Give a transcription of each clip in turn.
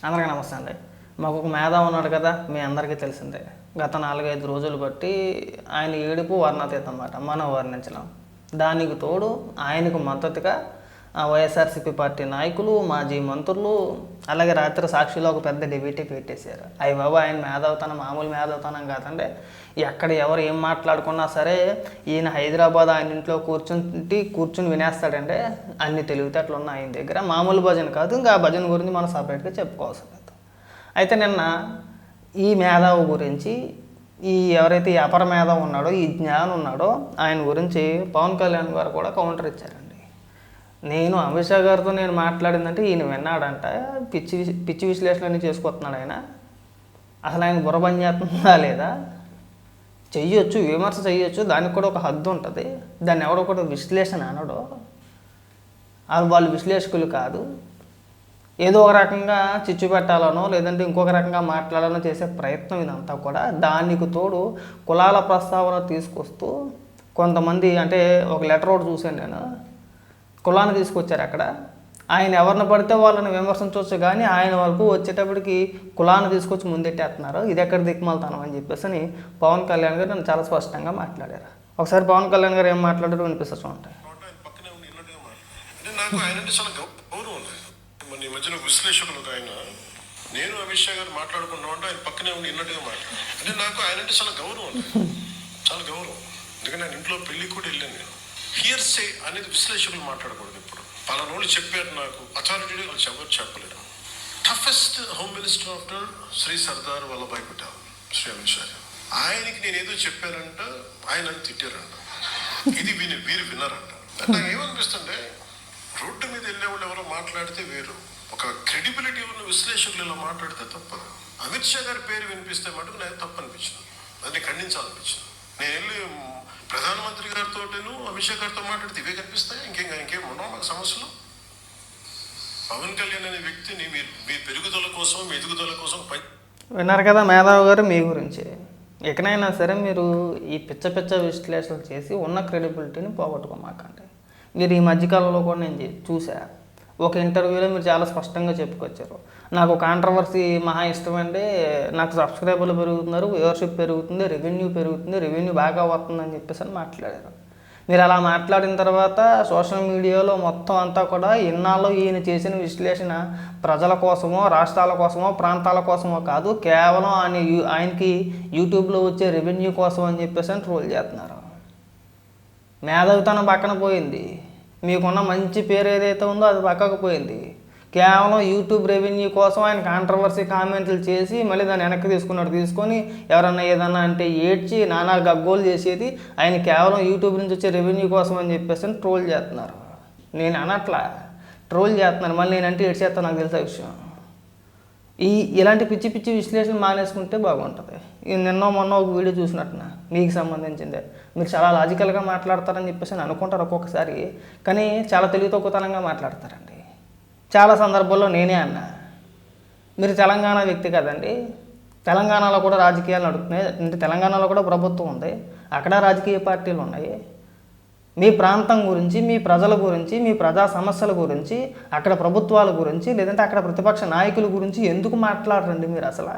అందరికీ నమస్తే అండి. మాకు ఒక మేధావి ఉన్నాడు కదా, మీ అందరికీ తెలిసిందే. గత 4-5 రోజులు బట్టి ఆయన ఏడుపు వర్ణాతీతం అన్నమాట, మనం వర్ణించలేం. దానికి తోడు ఆయనకు మద్దతుగా వైఎస్ఆర్సీపీ పార్టీ నాయకులు, మాజీ మంత్రులు, అలాగే రాత్రి సాక్షిలో ఒక పెద్ద డిబేటే పెట్టేశారు. అయ్యి బాబు, ఆయన మేధావుతనం మామూలు మేధావుతనం కాదండి. ఎక్కడ ఎవరు ఏం మాట్లాడుకున్నా సరే ఈయన హైదరాబాద్ ఆయన ఇంట్లో కూర్చుని వినేస్తాడంటే అన్ని తెలివితేటలు ఉన్నాయి ఆయన దగ్గర. మామూలు భజన కాదు, ఇంకా ఆ భజన గురించి మనం సపరేట్గా చెప్పుకోవాల్సింది. అయితే నిన్న ఈ మేధావు గురించి, ఈ ఎవరైతే ఈ అపర మేధావు ఉన్నాడో, ఈ జ్ఞానం ఉన్నాడో ఆయన గురించి పవన్ కళ్యాణ్ గారు కూడా కౌంటర్ ఇచ్చారండి. అమిత్ షా గారితో నేను మాట్లాడిందంటే ఈయన విన్నాడంట, పిచ్చి విశ్లేషణ చేసుకొస్తున్నాడు ఆయన. అసలు ఆయన బుర్ర పని చేస్తుందా లేదా? చెయ్యొచ్చు, విమర్శ చెయ్యొచ్చు, దానికి కూడా ఒక హద్దు ఉంటుంది. దాన్ని ఎవడో కూడా విశ్లేషణ అనడో. వాళ్ళు విశ్లేషకులు కాదు. ఏదో ఒక రకంగా చిచ్చు పెట్టాలనో లేదంటే ఇంకొక రకంగా మాట్లాడాలనో చేసే ప్రయత్నం ఇదంతా కూడా. దానికి తోడు కులాల ప్రస్తావన తీసుకొస్తూ కొంతమంది, అంటే ఒక లెటర్ ఒకటి చూశాను నేను, కులాన్ని తీసుకొచ్చారు అక్కడ. ఆయన ఎవరిని పడితే వాళ్ళని విమర్శించవచ్చు, కానీ ఆయన వరకు వచ్చేటప్పటికి కులాన్ని తీసుకొచ్చి ముందెట్టేస్తున్నారు. ఇది ఎక్కడ దిక్కుమాలతనం అని చెప్పేసి పవన్ కళ్యాణ్ గారు నన్ను చాలా స్పష్టంగా మాట్లాడారు. ఒకసారి పవన్ కళ్యాణ్ గారు ఏం మాట్లాడారో వినిపిస్తూ ఉంటాయి. ఈ మధ్యన విశ్లేషకులు ఆయన, నేను అమిత్ షా గారు మాట్లాడుకున్నాం అంటే ఆయన పక్కనే ఉండి ఇన్నట్టుగా మాట్లాడు. అంటే నాకు ఆయన అంటే చాలా గౌరవం, చాలా గౌరవం. ఎందుకంటే నేను ఇంట్లో పెళ్లి కూడా వెళ్ళాను. నేను హియర్సే అనేది విశ్లేషకులు మాట్లాడకూడదు. ఇప్పుడు పలానోళ్ళు చెప్పారు, నాకు అథారిటీ వాళ్ళు ఎవరు చెప్పలేరు. Toughest home minister after Shri Sardar Vallabhbhai Patel, Shri Amit Shah. ఆయనకి నేను ఏదో చెప్పానంట, ఆయన తిట్టారంట. ఇది వీరు విన్నారంట. నాకు ఏమనిపిస్తుంటే, రోడ్డు మీద వెళ్ళే వాళ్ళు ఎవరో మాట్లాడితే వేరు, ఒక క్రెడిబిలిటీ ఉన్న విశ్లేషకులు ఇలా మాట్లాడితే తప్పదు. అమిత్ షా గారి పేరు వినిపిస్తే మటుకు నాకు తప్పు అనిపించింది, దాన్ని ఖండించాలనిపించింది. నేను వెళ్ళి ప్రధానమంత్రి గారితో అమిత్ షా గారితో మాట్లాడితే ఇవే కనిపిస్తాయి, ఇంకేం ఉండవు మాకు సమస్యలు. పవన్ కళ్యాణ్ అనే వ్యక్తిని మీ పెరుగుదల కోసం, మీ ఎదుగుదల కోసం విన్నారు కదా మేధావి గారు మీ గురించి. ఎక్కడైనా సరే మీరు ఈ పిచ్చ విశ్లేషణలు చేసి ఉన్న క్రెడిబిలిటీని పోగొట్టుకోమాకండి. మీరు ఈ మధ్యకాలంలో కూడా నేను చూసా, ఒక ఇంటర్వ్యూలో మీరు చాలా స్పష్టంగా చెప్పుకొచ్చారు, నాకు కాంట్రవర్సీ మహా ఇష్టం అండి, నాకు సబ్స్క్రైబర్లు పెరుగుతున్నారు, వ్యూవర్షిప్ పెరుగుతుంది, రెవెన్యూ బాగా వస్తుందని చెప్పేసి అని మాట్లాడారు. మీరు అలా మాట్లాడిన తర్వాత సోషల్ మీడియాలో మొత్తం అంతా కూడా ఇన్నాళ్ళు ఈయన చేసిన విశ్లేషణ ప్రజల కోసమో, రాష్ట్రాల కోసమో, ప్రాంతాల కోసమో కాదు, కేవలం ఆయనకి యూట్యూబ్లో వచ్చే రెవెన్యూ కోసం అని చెప్పేసి అని ట్రోల్ చేస్తున్నారు. మేధావితనం పక్కన పోయింది, మీకున్న మంచి పేరు ఏదైతే ఉందో అది పక్కకు పోయింది. కేవలం యూట్యూబ్ రెవెన్యూ కోసం ఆయన కాంట్రవర్సీ కామెంట్లు చేసి మళ్ళీ దాన్ని వెనక్కి తీసుకొని ఎవరన్నా ఏదన్నా అంటే ఏడ్చి నానా గగ్గోలు చేసేది ఆయన కేవలం యూట్యూబ్ నుంచి వచ్చే రెవెన్యూ కోసం అని చెప్పేసి ట్రోల్ చేస్తున్నారు. నేను అనట్లా, ట్రోల్ చేస్తున్నారు. మళ్ళీ నేనంటే ఏడ్చేస్తాను, నాకు తెలిసే విషయం. ఇలాంటి పిచ్చి విశ్లేషణ మానేసుకుంటే బాగుంటుంది. మొన్న ఒక వీడియో చూసినట్టున మీకు సంబంధించిందే. మీరు చాలా లాజికల్గా మాట్లాడతారని చెప్పేసి అనుకుంటారు ఒక్కొక్కసారి, కానీ చాలా తెలివి తక్కువతనంగా మాట్లాడతారండి. చాలా సందర్భాల్లో నేనే అన్నా, మీరు తెలంగాణ వ్యక్తి కదండి, తెలంగాణలో కూడా రాజకీయాలు నడుస్తున్నాయి, అంటే తెలంగాణలో కూడా ప్రభుత్వం ఉంది, అక్కడ రాజకీయ పార్టీలు ఉన్నాయి. మీ ప్రాంతం గురించి, మీ ప్రజల గురించి, మీ ప్రజా సమస్యల గురించి, అక్కడ ప్రభుత్వాల గురించి, లేదంటే అక్కడ ప్రతిపక్ష నాయకుల గురించి ఎందుకు మాట్లాడరండి మీరు? అసలు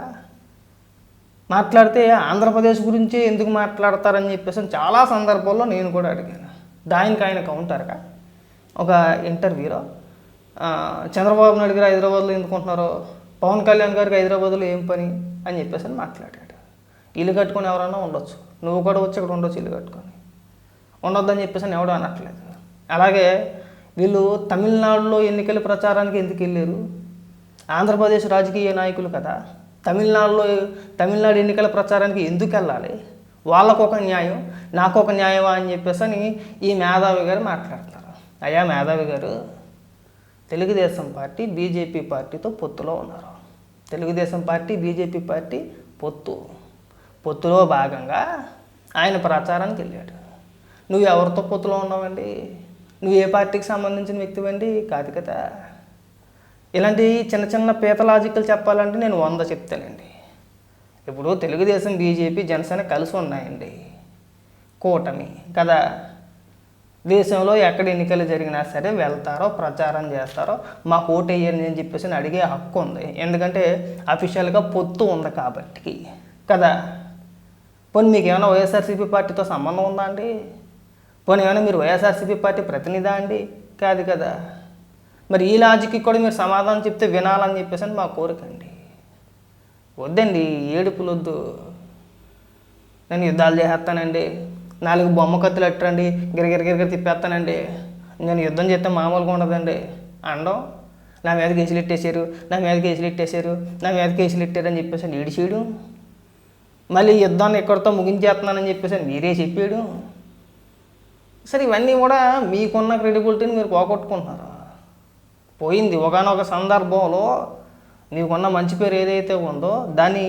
మాట్లాడితే ఆంధ్రప్రదేశ్ గురించి ఎందుకు మాట్లాడతారని చెప్పేసి చాలా సందర్భాల్లో నేను కూడా అడిగాను. దానికి ఆయన కౌంటర్గా ఒక ఇంటర్వ్యూలో చంద్రబాబు నాయుడు గారు హైదరాబాద్లో ఎందుకుంటున్నారో, పవన్ కళ్యాణ్ గారికి హైదరాబాద్లో ఏం పని అని చెప్పేసి మాట్లాడాడు. ఇల్లు కట్టుకొని ఎవరైనా ఉండొచ్చు, నువ్వు కూడా వచ్చి ఇక్కడ ఉండొచ్చు, ఇల్లు కట్టుకొని ఉండొద్దని చెప్పేసి ఎవడో అనట్లేదు. అలాగే వీళ్ళు తమిళనాడులో ఎన్నికల ప్రచారానికి ఎందుకు వెళ్ళారు? ఆంధ్రప్రదేశ్ రాజకీయ నాయకులు కదా, తమిళనాడు ఎన్నికల ప్రచారానికి ఎందుకు వెళ్ళాలి? వాళ్ళకు ఒక న్యాయం, నాకు ఒక న్యాయమా అని చెప్పేసి ఈ మేధావి గారు మాట్లాడతారు. అయ్యా మేధావి గారు, తెలుగుదేశం పార్టీ బీజేపీ పార్టీతో పొత్తులో ఉన్నారు. తెలుగుదేశం పార్టీ బీజేపీ పార్టీ పొత్తులో భాగంగా ఆయన ప్రచారానికి వెళ్ళాడు. నువ్వు ఎవరితో పొత్తులో ఉన్నావండి? నువ్వు ఏ పార్టీకి సంబంధించిన వ్యక్తివండి? కాదు కదా. ఇలాంటి చిన్న పీత లాజికల్ చెప్పాలంటే నేను 100 చెప్తానండి. ఇప్పుడు తెలుగుదేశం, బీజేపీ, జనసేన కలిసి ఉన్నాయండి, కూటమి కదా. దేశంలో ఎక్కడ ఎన్నికలు జరిగినా సరే వెళ్తారో ప్రచారం చేస్తారో మాకు ఓటు వేయండి అని చెప్పేసి అడిగే హక్కు ఉంది. ఎందుకంటే అఫీషియల్గా పొత్తు ఉంది కాబట్టి కదా. పోనీ మీకు ఏమైనా వైఎస్ఆర్సీపీ పార్టీతో సంబంధం ఉందా అండి? పోనీ ఏమైనా మీరు వైఎస్ఆర్సీపీ పార్టీ ప్రతినిధా అండి? కాదు కదా. మరి ఈ లాజిక్కి కూడా మీరు సమాధానం చెప్తే వినాలని చెప్పేసి మా కోరిక అండి. వద్దండి, ఏడుపులు వద్దు. నేను యుద్ధాలు చేసేస్తానండి, 4 బొమ్మ కత్తులు ఎట్టండి, గిరగిర తిప్పేస్తానండి, నేను యుద్ధం చేస్తే మామూలుగా ఉండదండి అనడం, నా మీద కేసులు ఎట్టేశారు, నా మీద కేసులు ఎట్టేశారు, నా మీద కేసులు ఎట్టారు అని చెప్పేసి ఏడిచేయడం, మళ్ళీ యుద్ధాన్ని ఎక్కడితో ముగించేస్తున్నానని చెప్పేసి మీరే చెప్పాడు. సరే, ఇవన్నీ కూడా మీకున్న క్రెడిబిలిటీని మీరు పోగొట్టుకుంటున్నారు. పోయింది. ఒకనొక సందర్భంలో మీకున్న మంచి పేరు ఏదైతే ఉందో దాన్ని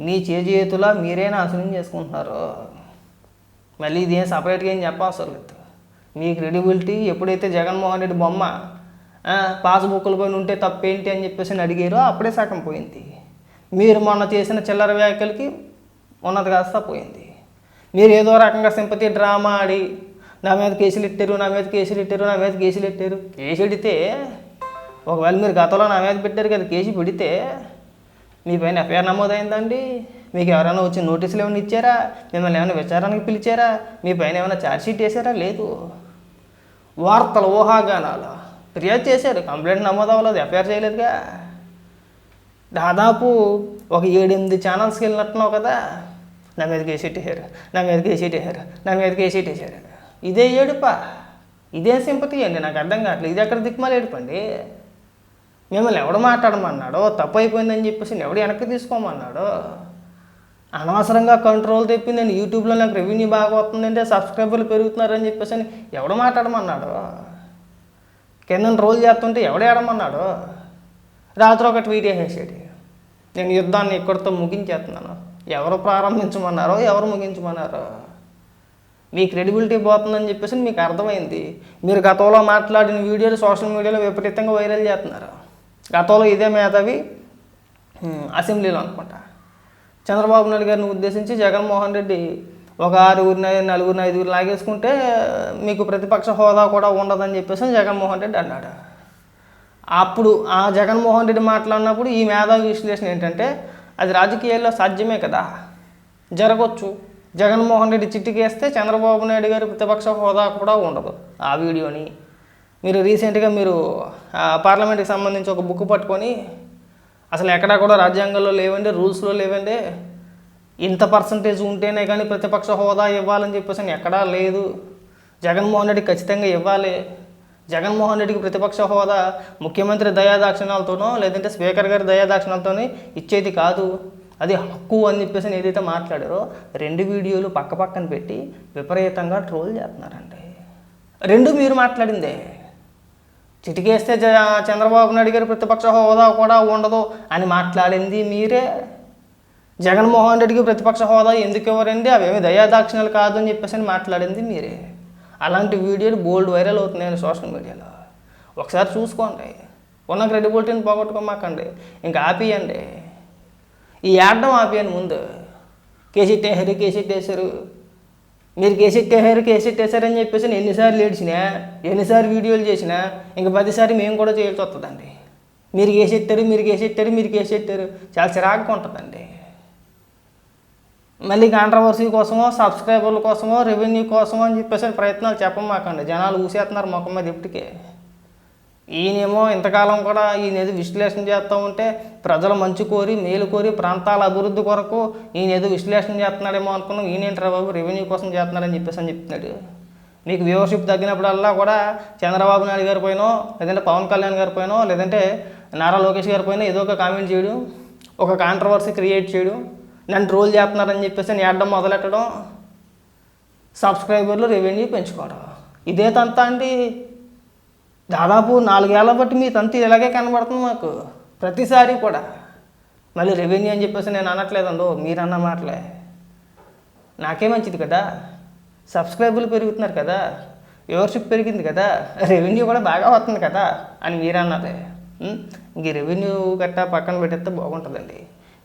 మీ చేతులా మీరే నాశనం చేసుకుంటున్నారు. మళ్ళీ ఇదేం సపరేట్గా ఏం చెప్పవసరం లేదు. మీ క్రెడిబిలిటీ ఎప్పుడైతే జగన్మోహన్ రెడ్డి బొమ్మ పాస్బుక్ల పైన ఉంటే తప్పేంటి అని చెప్పేసి అడిగారో అప్పుడే సగం పోయింది. మీరు మొన్న చేసిన చిల్లర వ్యాఖ్యలకి ఉన్నది కాస్త పోయింది. మీరు ఏదో రకంగా సింపతి డ్రామా ఆడి నా మీద కేసులు ఎట్టారు, నా మీద కేసులు ఎట్టారు, నా మీద కేసులు ఎట్టారు, కేసు ఎడితే ఒకవేళ మీరు గతంలో నా మీద పెట్టారు కదా, కేసు పెడితే మీ పైన ఎఫ్ఐఆర్ నమోదైందండి? మీకు ఎవరైనా వచ్చి నోటీసులు ఏమైనా ఇచ్చారా? మిమ్మల్ని ఏమైనా విచారణకి పిలిచారా? మీ పైన ఏమైనా ఛార్జ్షీట్ వేసారా? లేదు. వార్తలు, ఊహాగానాలు, ఫిర్యాదు చేశారు, కంప్లైంట్ నమోదు అవ్వలేదు, ఎఫ్ఐఆర్ చేయలేదుగా. దాదాపు ఒక 7-8 ఛానల్స్కి వెళ్ళినట్టున్నావు కదా, నా మీద కేసు ఎట్టేశారు, నా మీద కేసు ఎట్టేశారు, నా మీద కేసు ఎట్టేశారు. ఇదే ఏడుపా? ఇదే సింపతి అండి? నాకు అర్థం కావట్లేదు. ఇది ఎక్కడ దిక్కుమాలి ఏడుపండి? మిమ్మల్ని ఎవడు మాట్లాడమన్నాడో, తప్పు అయిపోయిందని చెప్పేసి ఎవడు వెనక్కి తీసుకోమన్నాడో, అనవసరంగా కంట్రోల్ తెప్పిందండి. యూట్యూబ్లో నాకు రెవెన్యూ బాగా వస్తుందంటే సబ్స్క్రైబర్లు పెరుగుతున్నారని చెప్పేసి ఎవడు మాట్లాడమన్నాడు? కింద రోల్ చేస్తుంటే ఎవడు ఏడమన్నాడు? రాత్రి ఒక ట్వీట్ వేసేసాడు, నేను యుద్ధాన్ని ఇక్కడితో ముగించేస్తున్నాను. ఎవరు ప్రారంభించమన్నారో, ఎవరు ముగించమన్నారో? మీ క్రెడిబిలిటీ పోతుందని చెప్పేసి మీకు అర్థమైంది. మీరు గతంలో మాట్లాడిన వీడియోలు సోషల్ మీడియాలో విపరీతంగా వైరల్ చేస్తున్నారు. గతంలో ఇదే మేధావి అసెంబ్లీలో అనుకుంటా చంద్రబాబు నాయుడు గారిని ఉద్దేశించి జగన్మోహన్ రెడ్డి ఒక 6 4 5 లాగేసుకుంటే మీకు ప్రతిపక్ష హోదా కూడా ఉండదని చెప్పేసి జగన్మోహన్ రెడ్డి అన్నాడు. అప్పుడు ఆ జగన్మోహన్ రెడ్డి మాట్లాడినప్పుడు ఈ మేధావి విశ్లేషణ ఏంటంటే, అది రాజకీయాల్లో సాధ్యమే కదా, జరగవచ్చు. జగన్మోహన్ రెడ్డి చిట్టికేస్తే చంద్రబాబు నాయుడు గారి ప్రతిపక్ష హోదా కూడా ఉండదు. ఆ వీడియోని మీరు రీసెంట్గా పార్లమెంట్కి సంబంధించి ఒక బుక్ పట్టుకొని అసలు ఎక్కడా కూడా రాజ్యాంగంలో లేవండి, రూల్స్లో లేవండి, ఇంత పర్సంటేజ్ ఉంటేనే కానీ ప్రతిపక్ష హోదా ఇవ్వాలని చెప్పేసి ఎక్కడా లేదు, జగన్మోహన్ రెడ్డి ఖచ్చితంగా ఇవ్వాలి, జగన్మోహన్ రెడ్డికి ప్రతిపక్ష హోదా ముఖ్యమంత్రి దయాదాక్షిణాలతోనో లేదంటే స్పీకర్ గారి దయాదాక్షిణాలతోనే ఇచ్చేది కాదు, అది హక్కు అని చెప్పేసి ఏదైతే మాట్లాడారో 2 వీడియోలు పక్కన పెట్టి విపరీతంగా ట్రోల్ చేస్తున్నారండి. 2 మీరు మాట్లాడిందే. చిటికేస్తే చంద్రబాబు నాయుడు గారి ప్రతిపక్ష హోదా కూడా ఉండదు అని మాట్లాడింది మీరే. జగన్మోహన్ రెడ్డికి ప్రతిపక్ష హోదా ఎందుకు ఇవ్వరండి, అవేమి దయాదాక్షిణ్యాలు కాదు అని చెప్పేసి మాట్లాడింది మీరే. అలాంటి వీడియోలు బోల్డ్ వైరల్ అవుతున్నాయండి సోషల్ మీడియాలో. ఒకసారి చూసుకోండి. ఉన్న క్రెడిబిలిటీని పోగొట్టుకోమాకండి, ఇంకా ఆపియండి. ఈ ఆడడం ఆపియండి. ముందు కేసెట్టేశారు, మీరు కేసెట్టేశారని చెప్పేసి ఎన్నిసార్లు ఏడ్చినా, ఎన్నిసార్లు వీడియోలు చేసినా ఇంక 10సారి మేము కూడా చేయాల్సి వస్తుందండి. మీరు కేసెట్టారు, చాలా చిరాకుగా ఉంటుందండి. మళ్ళీ కాంట్రవర్సీ కోసమో, సబ్స్క్రైబర్ల కోసమో, రెవెన్యూ కోసమో అని చెప్పేసి ప్రయత్నాలు చెప్పమాకండి. జనాలు ఊసేస్తున్నారు ముఖం మీద ఇప్పటికే. ఈయనేమో ఇంతకాలం కూడా ఈయన ఏదో విశ్లేషణ చేస్తూ ఉంటే ప్రజల మంచి కోరి, మేలు కోరి, ప్రాంతాల అభివృద్ధి కొరకు ఈయన ఏదో విశ్లేషణ చేస్తున్నాడేమో అనుకున్నాం. ఈయనేంటారా బాబు రెవెన్యూ కోసం చేస్తున్నాడని చెప్పేసి చెప్తున్నాడు. మీకు వ్యూవర్షిప్ తగ్గినప్పుడల్లా కూడా చంద్రబాబు నాయుడు గారి పైనో, లేదంటే పవన్ కళ్యాణ్ గారి పైనో, లేదంటే నారా లోకేష్ గారి పైన ఏదో ఒక కామెంట్ చేయడం, ఒక కాంట్రవర్సీ క్రియేట్ చేయడం, నన్ను ట్రోల్ చేస్తున్నారని చెప్పేసి నేను అడ్డం మొదలెట్టడం, సబ్స్క్రైబర్లు, రెవెన్యూ పెంచుకోవడం. ఇదే తంతా అండి. దాదాపు 4 ఏళ్ల బట్టి మీ తంతి ఇలాగే కనబడుతుంది మాకు ప్రతిసారి కూడా. మళ్ళీ రెవెన్యూ అని చెప్పేసి నేను అనట్లేదండో, మీరన్న మాటలే. నాకే మంచిది కదా, సబ్స్క్రైబర్లు పెరుగుతున్నారు కదా, వ్యూవర్షిప్ పెరిగింది కదా, రెవెన్యూ కూడా బాగా వస్తుంది కదా అని మీరన్నదే. ఇంక రెవెన్యూ గట్టా పక్కన పెట్టేస్తే బాగుంటుందండి.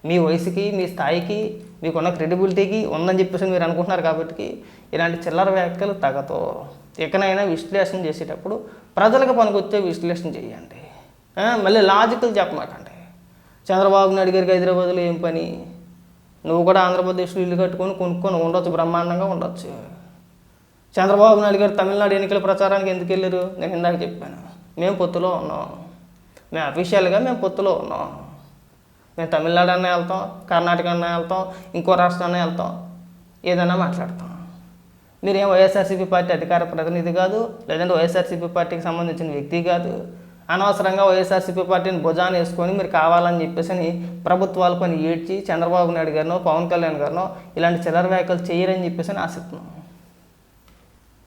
మీ వయసుకి, మీ స్థాయికి, మీకున్న క్రెడిబిలిటీకి ఉందని చెప్పేసి మీరు అనుకుంటున్నారు కాబట్టి ఇలాంటి చిల్లర వ్యాఖ్యలు తగతో. ఎక్కడైనా విశ్లేషణ చేసేటప్పుడు ప్రజలకు పనికొచ్చే విశ్లేషణ చేయండి. మళ్ళీ లాజికల్ చెప్పమాకండి. చంద్రబాబు నాయుడు గారికి హైదరాబాద్లో ఏం పని? నువ్వు కూడా ఆంధ్రప్రదేశ్లో ఇల్లు కట్టుకొని కొనుక్కొని ఉండొచ్చు, బ్రహ్మాండంగా ఉండొచ్చు. చంద్రబాబు నాయుడు గారు తమిళనాడు ఎన్నికల ప్రచారానికి ఎందుకు వెళ్ళారు? నేను ఇందాక చెప్పాను. మేము పొత్తులో ఉన్నాం, మేము అఫీషియల్గా మేము పొత్తులో ఉన్నాం. మేము తమిళనాడు అన్నా వెళ్తాం, కర్ణాటక అన్నా వెళ్తాం, ఇంకో రాష్ట్రాన్ని వెళ్తాం, ఏదైనా మాట్లాడతాం. మీరేం వైఎస్ఆర్సీపీ పార్టీ అధికార ప్రతినిధి కాదు, లేదంటే వైఎస్ఆర్సీపీ పార్టీకి సంబంధించిన వ్యక్తి కాదు. అనవసరంగా వైఎస్ఆర్సీపీ పార్టీని భుజాన్ని వేసుకొని మీరు కావాలని చెప్పేసి ప్రభుత్వాల పని ఏడ్చి చంద్రబాబు నాయుడు గారినో పవన్ కళ్యాణ్ గారినో ఇలాంటి చిల్లర వ్యాఖ్యలు చేయరని చెప్పేసి ఆశిస్తున్నాం.